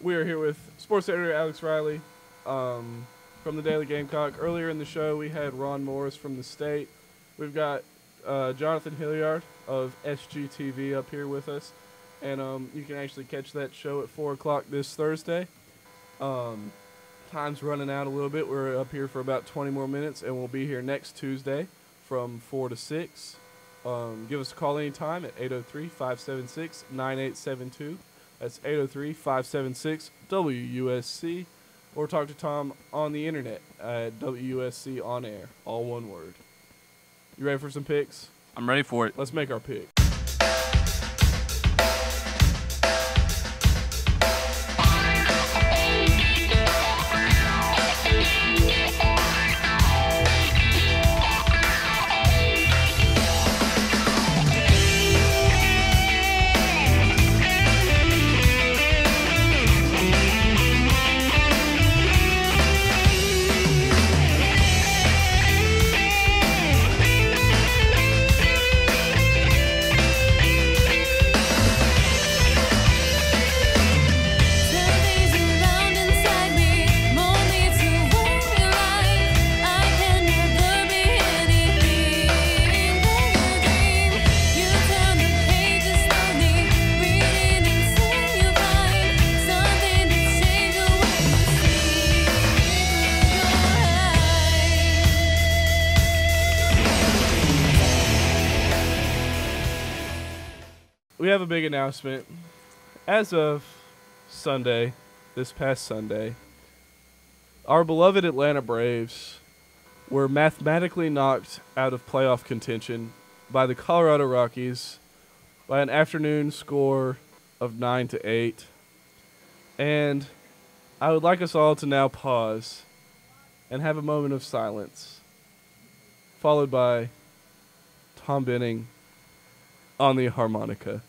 We are here with sports editor Alex Riley from the Daily Gamecock. Earlier in the show, we had Ron Morris from the State. We've got Jonathan Hilliard of SGTV up here with us. And you can actually catch that show at 4 o'clock this Thursday. Time's running out a little bit. We're up here for about 20 more minutes, and we'll be here next Tuesday from 4 to 6. Give us a call anytime at 803-576-9872. That's 803-576-WUSC. Or talk to Tom on the internet at WUSC On Air, all one word. You ready for some picks? I'm ready for it. Let's make our pick. we have a big announcement. As of Sunday, this past Sunday, our beloved Atlanta Braves were mathematically knocked out of playoff contention by the Colorado Rockies by an afternoon score of 9-8. And I would like us all to now pause and have a moment of silence, followed by Tom Benning on the harmonica.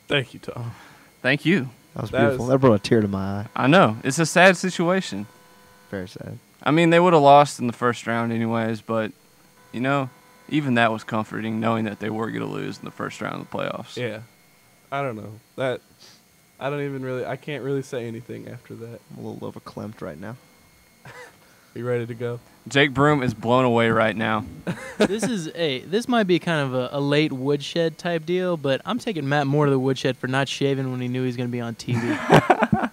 Thank you, Tom. Thank you. That was That beautiful. was- That brought a tear to my eye. I know. It's a sad situation. Very sad. I mean, they would have lost in the first round anyways, but, you know, even that was comforting, knowing that they were going to lose in the first round of the playoffs. Yeah. I don't know. I can't really say anything after that. I'm a little overclamped right now. You ready to go? Jake Broom is blown away right now. This might be kind of a late woodshed type deal, but I'm taking Matt Moore to the woodshed for not shaving when he knew he was going to be on TV.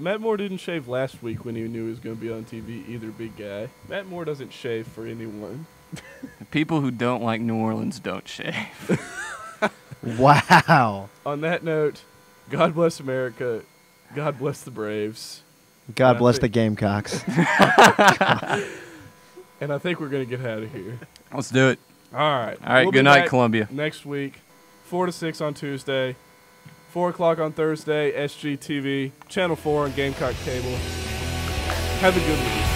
Matt Moore didn't shave last week when he knew he was going to be on TV either, big guy. Matt Moore doesn't shave for anyone. People who don't like New Orleans don't shave. Wow. On that note, God bless America. God bless the Braves. God I bless the think- Gamecocks. And I think we're going to get out of here. Let's do it. All right. All right, We'll be good night, back Columbia. Next week, 4 to 6 on Tuesday, 4 o'clock on Thursday, SGTV, Channel 4 on Gamecock Cable. Have a good week.